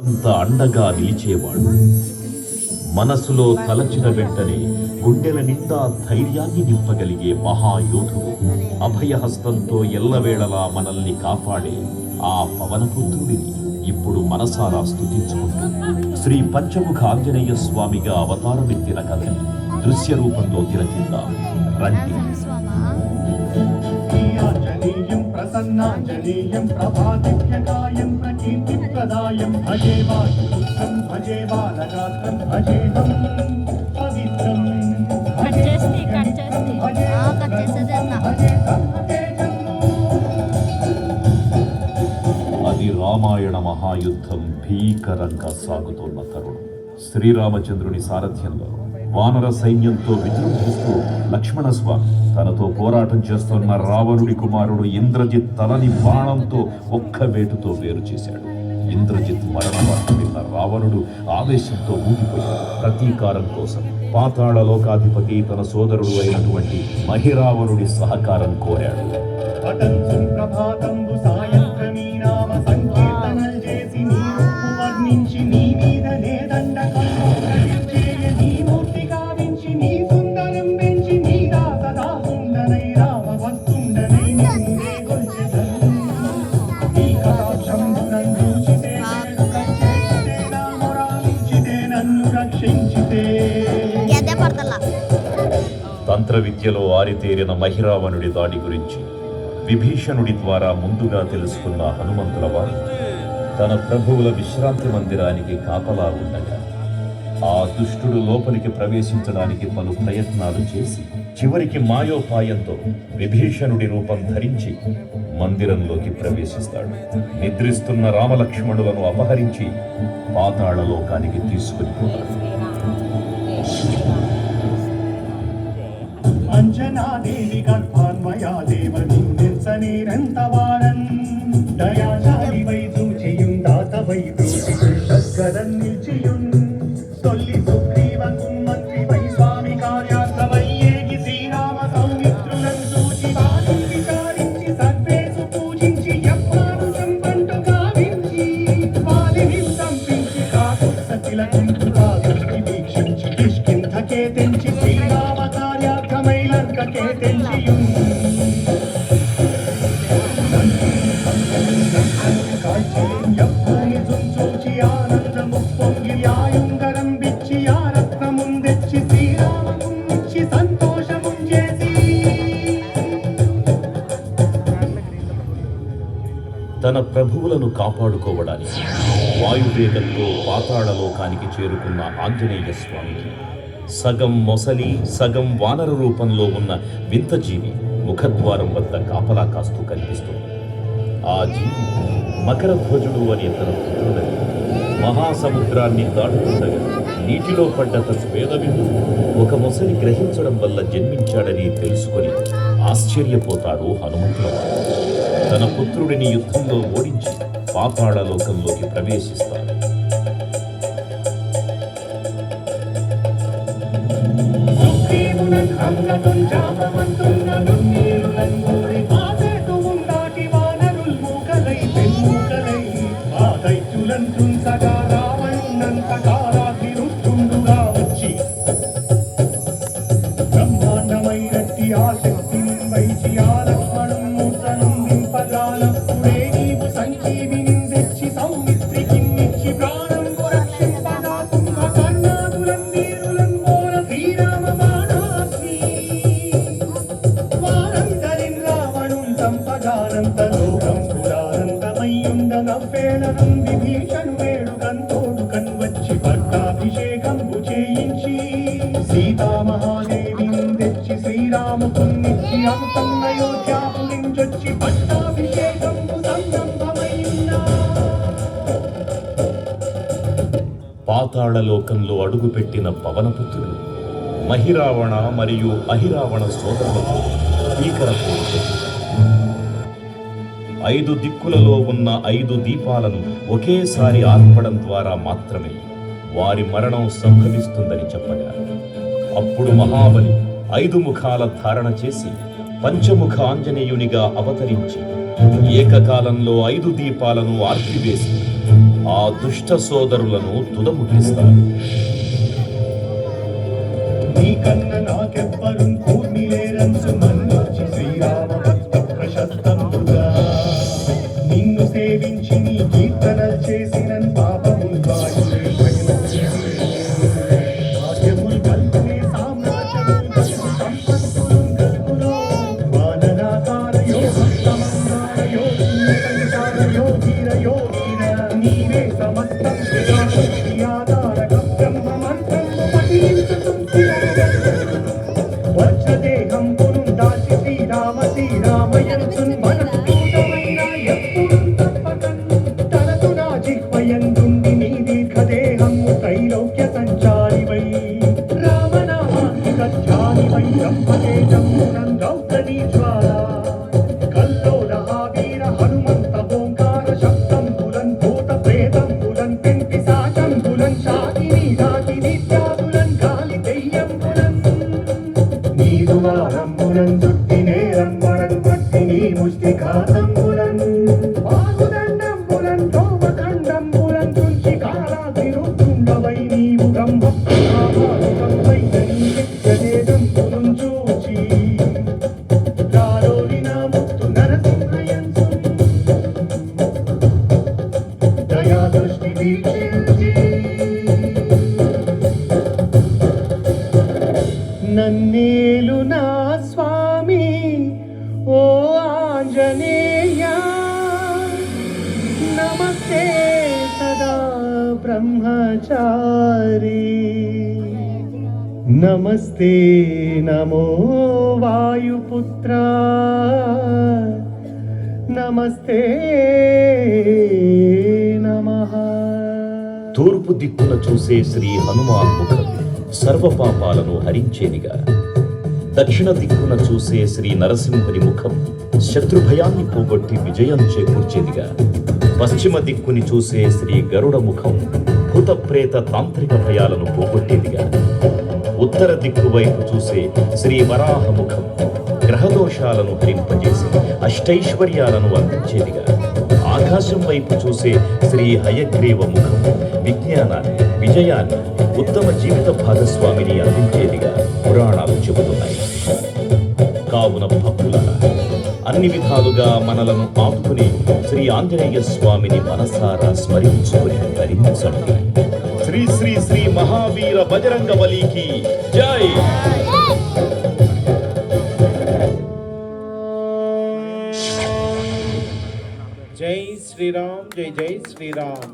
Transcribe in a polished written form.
అంత అండగా నిలిచేవాడు. మనసులో తలచిన వెంటనే గుండెల నిండా ధైర్యాన్ని నింపగలిగే మహాయోధుడు, అభయహస్తంతో ఎల్లవేళలా మనల్ని కాపాడే ఆ పవనపుత్రుడిని ఇప్పుడు మనసారా స్తుతించుకుంటూ శ్రీ పంచముఖ ఆంజనేయ స్వామిగా అవతారమెత్తిన కథని దృశ్య రూపంలో తిలకిద్దాం రండి. ప్రసన్నాంజనేయం ప్రభాదిత్యకాయం ప్రకీర్తిప్రదాయం భజే వాసుపుత్రం భజే బాలగాత్రం భజేహం పవిత్రం అది రామాయణ మహాయుద్ధం భీకరంగా సాగుతున్న తరుణం. శ్రీరామచంద్రుని సారథ్యంలో వానర సైన్యంతో విజృంభిస్తూ లక్ష్మణస్వామి తనతో పోరాటం చేస్తున్న రావణుడి కుమారుడు ఇంద్రజిత్ తలని బాణంతో ఒక్క వేటుతో వేరు చేశాడు. ఇంద్రజిత్ మరణ వార్త విన్న రావణుడు ఆవేశంతో ఊగిపోయాడు. ప్రతీకారం కోసం పాతాళ లోకాధిపతి తన సోదరుడు అయినటువంటి మహిరావణుడి సహకారం కోరాడు. తంత్ర విద్యలో ఆరితేరిన మహిరావణుడి దాడి గురించి విభీషణుడి ద్వారా ముందుగా తెలుసుకున్న హనుమంతుల వారు తన ప్రభువుల విశ్రాంతి మందిరానికి కాపలా ఉండగా ఆ దుష్టుడు లోపలికి ప్రవేశించడానికి పలు ప్రయత్నాలు చేసి చివరికి మాయోపాయంతో విభీషణుడి రూపం ధరించి మందిరంలోకి ప్రవేశిస్తాడు. నిద్రిస్తున్న రామలక్ష్మణులను అపహరించి పాతాళ లోకానికి తీసుకుని పోతాడు. అంజనాదేవి గర్భాన్మయా దేవని నిల్సనేరంతవారన్ దయాశాలి వైదూచియుం దాతవై శస్కరన్ నిల్చియున్ తొల్లి సుగ్రీవకుం మంత్రి వై స్వామి కార్యార్థమై ఏగి శ్రీరామ సౌమిత్రులను చూచి వారిని విచారించి సర్వేసు పూజించి యజ్ఞాను సంపంటు కావించి వారిని సంపించి కాకు సతిలకుంటు కాదృష్టి వీక్షించి కిష్కింధకే తెంచి శ్రీరామ కార్యార్థమై లంకకే తెంచియున్ తన ప్రభువులను కాపాడుకోవడానికి వాయువేగంతో పాతాళ లోకానికి చేరుకున్న ఆంజనేయ స్వామికి సగం మొసలి సగం వానర రూపంలో ఉన్న వింత జీవి ముఖద్వారం వద్ద కాపలా కాస్తూ కనిపిస్తుంది. ఆ జీవి మకరధ్వజుడు అని తన పుత్రుడని మహాసముద్రాన్ని దాటుతుండగా నీటిలో పడ్డ స్వేదబిందు ఒక మొసలి గ్రహించడం వల్ల జన్మించాడని తెలుసుకొని ఆశ్చర్యపోతాడు హనుమంతుల వారు. తన పుత్రుడిని యుద్ధంలో ఓడించి పాతాళ లోకంలోకి ప్రవేశిస్తాడు. బ్రహ్మాండమైనట్టి ఆ శక్తిని వైచి ఆ లక్ష్మణం మూర్తను నింపజాలప్పుడే నీవు సంజీవిని తెచ్చి సౌమిత్రికిన్నిచ్చి ప్రాణం రక్షింపగా కుంభకర్ణాదులం వీరులం కోర శ్రీరామ బాణాగ్ని వారందరిన్ రావణుం సంపగానంత లోకం పురానంతమయ్యుండ నవ్వేళనం విభీషణు వేడుకంతోడు కన్వచ్చి పట్టాభిషేకంబు చేయించి సీతామహాదేవిని తెచ్చి శ్రీరామకున్నిచ్చి అంతన్నయోధ్యాపురించొచ్చి పట్టాభిషేకంబు సంరంభమయ్యున్నా. పాతాళ లోకంలో అడుగుపెట్టిన పవనపుత్రుడు మహిరావణ మరియు అహిరావణ సోదరులతో భీకర పోరు. 5 దిక్కులలో ఉన్న 5 దీపాలను ఒకేసారి ఆర్పడం ద్వారా మాత్రమే వారి మరణం సంభవిస్తుందని చెప్పగా అప్పుడు మహాబలి 5 ముఖాల ధారణ చేసి పంచముఖ ఆంజనేయునిగా అవతరించి ఏకకాలంలో 5 దీపాలను ఆర్పివేసి ఆ దుష్ట సోదరులను తుదముట్టిస్తారు. నీకన్న నాకెవ్వరు కూర్మిలేరంచు మన్నొచ్చి శ్రీరామ భక్త ప్రశస్తంబుగా నిన్ను సేవించి నీ కీర్తనలు చేసిన పాపములు వాయులే భాగ్యములు కల్పనే సామ్రాజ్యములు సంపత్తులు కలుగులో వానరాకారయో భక్తమందారయో పుణ్యకంకారయో ధీరయో ధీర నీవే సమస్తం ఆధారక బ్రహ్మమంత్రము పఠించుతు వజ్రదేహం పురుం దాచి శ్రీరామ శ్రీరామయంచున్ మనస్ఫూటమైన ఎప్పుడు తప్పకన్ తనదు నా జిహ్వయందుండి నీ దీర్ఘదేహము త్రైలోక్య సంచారివై రామనామాన్ని సత్యానివై బ్రహ్మతేజమునం రౌద్రనీ జ్వాల కల్లోల ఆవీర హనుమంత ఓంకార శబ్దం బులన్ భూత ప్రేతం బులన్ పెన్ పిశాచం బులన్ శాకిని దాకిని త్యాగులన్ గాలి దెయ్యం బులన్ నీరువారంబులన్ చుట్టినేరంబులన్ పట్టిని ముష్టిఘాతంబులన్ బాహుదండంబులన్ ధూమఖండంబులన్ తుంచి కాలాభిరుద్ధుండవై నీవు బ్రహ్మ ప్రభావాలుకంపై జనేదంబులను చూచి రారోరిన ముత్తు నరసింహయంచు దయా దృష్టి వీక్షించి నన్నేలు నా స్వామి ఓ ఆంజనేయ నమస్తే సదా బ్రహ్మచారి నమస్తే నమో వాయుపుత్ర నమస్తే నమః. తూర్పు దిక్కున చూసే శ్రీ హనుమాన్ ముఖం సర్వపాపాలను హరించేదిగా, దక్షిణ దిక్కున చూసే శ్రీ నరసింహుని ముఖం శత్రుభయాన్ని పోగొట్టి విజయం చేకూర్చేదిగా, పశ్చిమ దిక్కుని చూసే శ్రీ గరుడ ముఖం భూత ప్రేత తాంత్రిక భయాలను పోగొట్టేదిగా, ఉత్తర దిక్కు వైపు చూసే శ్రీ వరాహ ముఖం గ్రహదోషాలను హరింపజేసి అష్టైశ్వర్యాలను అందించేదిగా, ఆకాశం వైపు చూసే శ్రీ హయగ్రీవ ముఖం విజ్ఞానాన్ని, విజయాన్ని, ఉత్తమ జీవిత భాగస్వామిని అందించేదిగా పురాణాలు చెబుతున్నాయి. కావున భక్తులారా, అన్ని విధాలుగా మనలను ఆపుకుని శ్రీ ఆంజనేయ స్వామిని మనసారా స్మరించుకుని ధరించండి. శ్రీ శ్రీ శ్రీ మహావీర బజరంగ బలికి జై. జై శ్రీరామ్, జై జై శ్రీరామ్.